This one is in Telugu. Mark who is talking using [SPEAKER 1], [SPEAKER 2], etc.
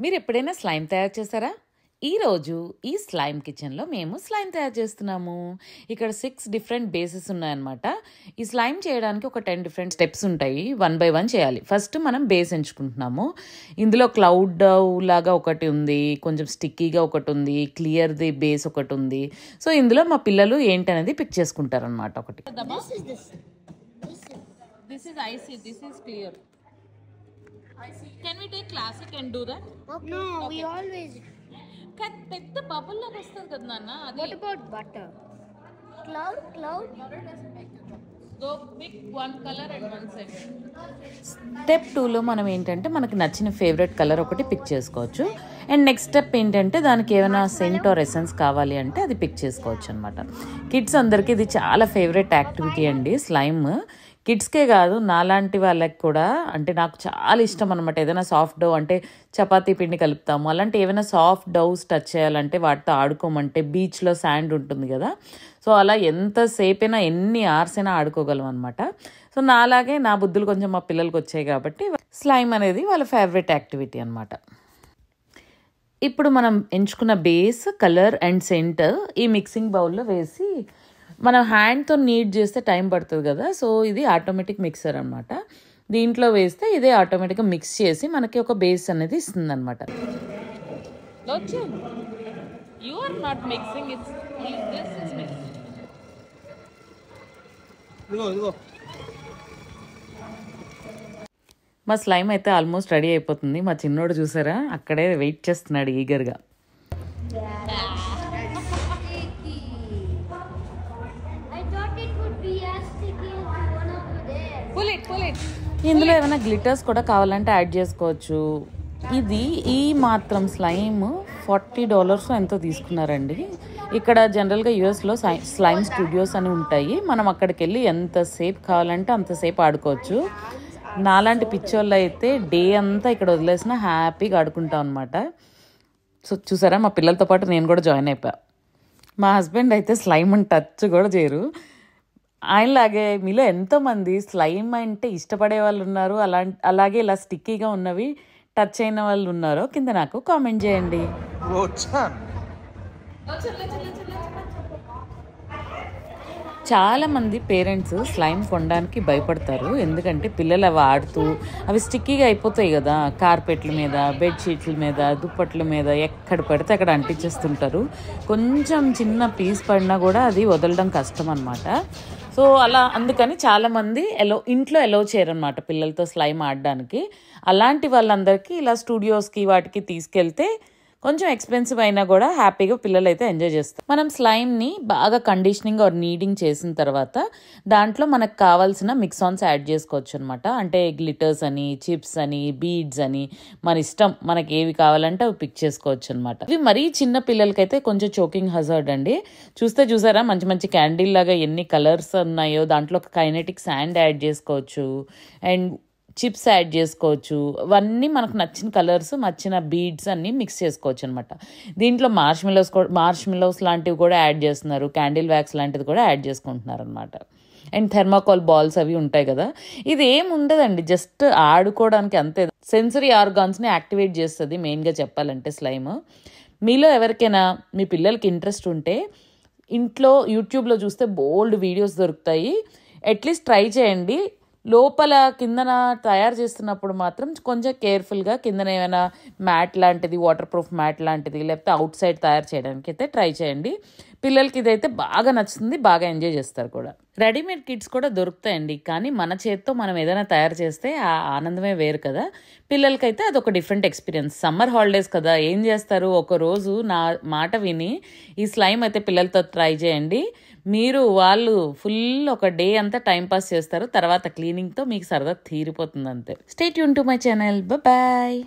[SPEAKER 1] మీరు ఎప్పుడైనా స్లైమ్ తయారు చేశారా? ఈరోజు ఈ స్లైమ్ కిచెన్లో మేము స్లైమ్ తయారు చేస్తున్నాము. ఇక్కడ 6 డిఫరెంట్ బేసెస్ ఉన్నాయన్నమాట. ఈ స్లైమ్ చేయడానికి ఒక 10 డిఫరెంట్ స్టెప్స్ ఉంటాయి. 1 బై 1 చేయాలి. ఫస్ట్ మనం బేస్ ఎంచుకుంటున్నాము. ఇందులో క్లౌడ్ లాగా ఒకటి ఉంది, కొంచెం స్టిక్కీగా ఒకటి ఉంది, క్లియర్ది బేస్ ఒకటి ఉంది. సో ఇందులో మా పిల్లలు ఏంటనేది పిక్ చేసుకుంటారనమాట. ఒకటి
[SPEAKER 2] This is icy, this is clear. Can we take classic and do that?
[SPEAKER 3] No, we always.
[SPEAKER 2] పెద్ద బబుల్ లాగా వస్తుంది కదా నాన్న అది.
[SPEAKER 3] What about butter? Cloud?
[SPEAKER 2] Butter doesn't make it. Go pick one color and one set.
[SPEAKER 1] Step 2లో మనం ఏంటంటే మనకి నచ్చిన ఫేవరెట్ కలర్ ఒకటి పిక్ చేసుకోవచ్చు. అండ్ నెక్స్ట్ స్టెప్ ఏంటంటే దానికి ఏమైనా సెంట్ ఆర్ ఎసెన్స్ కావాలి అంటే అది పిక్ చేసుకోవచ్చు అనమాట. కిడ్స్ అందరికీ ఇది చాలా ఫేవరెట్ యాక్టివిటీ అండి స్లైమ్. కిడ్స్కే కాదు, నాలాంటి వాళ్ళకి కూడా. అంటే నాకు చాలా ఇష్టం అనమాట. ఏదైనా సాఫ్ట్ డౌ అంటే చపాతీ పిండి కలుపుతాము, అలాంటి ఏమైనా సాఫ్ట్ డౌస్ టచ్ చేయాలంటే వాటితో ఆడుకోమంటే బీచ్లో శాండ్ ఉంటుంది కదా, సో అలా ఎంతసేపైనా ఎన్ని అవర్స్ అయినా ఆడుకోగలం అనమాట. సో నాలాగే నా బుద్ధులు కొంచెం మా పిల్లలకి వచ్చాయి కాబట్టి స్లైమ్ అనేది వాళ్ళ ఫేవరెట్ యాక్టివిటీ అనమాట. ఇప్పుడు మనం ఎంచుకున్న బేస్, కలర్ అండ్ సెంట్ ఈ మిక్సింగ్ బౌల్లో వేసి మనం హ్యాండ్తో నీట్ చేస్తే టైం పడుతుంది కదా, సో ఇది ఆటోమేటిక్ మిక్సర్ అనమాట. దీంట్లో వేస్తే ఇదే ఆటోమేటిక్గా మిక్స్ చేసి మనకి ఒక బేస్ అనేది ఇస్తుంది అనమాట.
[SPEAKER 2] You are not mixing, it's this is mixing.
[SPEAKER 1] మా స్లైమ్ అయితే ఆల్మోస్ట్ రెడీ అయిపోతుంది. మా చిన్నోడు చూసారా అక్కడే వెయిట్ చేస్తున్నాడు ఈగర్గా.
[SPEAKER 3] I thought it would be as sticky as one over there.
[SPEAKER 2] Pull it.
[SPEAKER 1] ఇందులో ఏమైనా గ్లిటర్స్ కూడా కావాలంటే యాడ్ చేసుకోవచ్చు. ఇది ఈ మాత్రం స్లైమ్ $40 ఎంతో తీసుకున్నారండి. ఇక్కడ జనరల్గా యూఎస్లో స్లైమ్ స్టూడియోస్ అని ఉంటాయి. మనం అక్కడికి వెళ్ళి ఎంతసేపు కావాలంటే అంతసేపు ఆడుకోవచ్చు. నాలాంటి పిచ్చోళ్ళు అయితే డే అంతా ఇక్కడ వదిలేసిన హ్యాపీగా ఆడుకుంటాం అనమాట. సో చూసారా, మా పిల్లలతో పాటు నేను కూడా జాయిన్ అయిపోయా. మా హస్బెండ్ అయితే స్లైమ్ అని టచ్ కూడా చేయరు. ఆయనలాగే మీలో ఎంతోమంది స్లైమ్ అంటే ఇష్టపడే వాళ్ళు ఉన్నారు, అలాగే ఇలా స్టిక్కీగా ఉన్నవి టచ్ అయిన వాళ్ళు ఉన్నారో కింద నాకు కామెంట్ చేయండి. చాలామంది పేరెంట్స్ స్లైమ్ కొనడానికి భయపడతారు. ఎందుకంటే పిల్లలు అవి ఆడుతూ అవి స్టిక్కీగా అయిపోతాయి కదా, కార్పెట్ల మీద, బెడ్షీట్ల మీద, దుప్పట్ల మీద ఎక్కడ పడితే అక్కడ అంటించేస్తుంటారు. కొంచెం చిన్న పీస్ పడినా కూడా అది వదలడం కష్టం అనమాట. సో అలా అందుకని చాలామంది ఇంట్లో ఎలో చేయరనమాట పిల్లలతో స్లైమ్ ఆడడానికి. అలాంటి వాళ్ళందరికీ ఇలా స్టూడియోస్కి వాటికి తీసుకెళ్తే కొంచెం ఎక్స్పెన్సివ్ అయినా కూడా హ్యాపీగా పిల్లలు అయితే ఎంజాయ్ చేస్తారు. మనం స్లైమ్ని బాగా కండిషనింగ్ ఆర్ నీడింగ్ చేసిన తర్వాత దాంట్లో మనకు కావాల్సిన మిక్సాన్స్ యాడ్ చేసుకోవచ్చు అనమాట. అంటే గ్లిటర్స్ అని, చిప్స్ అని, బీడ్స్ అని, మన ఇష్టం, మనకి ఏవి కావాలంటే అవి పిక్ చేసుకోవచ్చు అనమాట. ఇవి మరీ చిన్న పిల్లలకైతే కొంచెం చోకింగ్ హజార్డ్ అండి. చూసారా మంచి మంచి క్యాండిల్ లాగా ఎన్ని కలర్స్ ఉన్నాయో. దాంట్లో ఒక కైనెటిక్ శాండ్ యాడ్ చేసుకోవచ్చు అండ్ చిప్స్ యాడ్ చేసుకోవచ్చు. అవన్నీ మనకు నచ్చిన కలర్స్, నచ్చిన బీడ్స్ అన్నీ మిక్స్ చేసుకోవచ్చు అనమాట. దీంట్లో మార్ష్మెలోస్ లాంటివి కూడా యాడ్ చేస్తున్నారు, క్యాండిల్ వ్యాక్స్ లాంటిది కూడా యాడ్ చేసుకుంటున్నారు అనమాట. అండ్ థెర్మాకోల్ బాల్స్ అవి ఉంటాయి కదా. ఇది ఏం ఉండదండి, జస్ట్ ఆడుకోవడానికి అంతే. సెన్సరీ ఆర్గాన్స్ని యాక్టివేట్ చేస్తుంది మెయిన్గా చెప్పాలంటే స్లైమ్. మీలో ఎవరికైనా మీ పిల్లలకి ఇంట్రెస్ట్ ఉంటే ఇంట్లో యూట్యూబ్లో చూస్తే బోల్డ్ వీడియోస్ దొరుకుతాయి. అట్లీస్ట్ ట్రై చేయండి. లోపల కిందన తయారు చేస్తున్నప్పుడు మాత్రం కొంచెం కేర్ఫుల్గా కిందన ఏమైనా మ్యాట్ లాంటిది, వాటర్ ప్రూఫ్ మ్యాట్ లాంటిది, లేకపోతే అవుట్ సైడ్ తయారు చేయడానికి అయితే ట్రై చేయండి. పిల్లలకి ఇదైతే బాగా నచ్చుతుంది, బాగా ఎంజాయ్ చేస్తారు కూడా. రెడీమేడ్ కిట్స్ కూడా దొరుకుతాయండి, కానీ మన చేత్తో మనం ఏదైనా తయారు చేస్తే ఆ ఆనందమే వేరు కదా. పిల్లలకైతే అదొక డిఫరెంట్ ఎక్స్పీరియన్స్. సమ్మర్ హాలిడేస్ కదా, ఏం చేస్తారు, ఒకరోజు నా మాట విని ఈ స్లైమ్ అయితే పిల్లలతో ట్రై చేయండి. వాళ్ళు ఫుల్ ఒక డే అంతా టైంపాస్ చేస్తారు. తర్వాత క్లీనింగ్తో మీకు సరదా తీరిపోతుంది అంతే. Stay tune to my channel. Bye.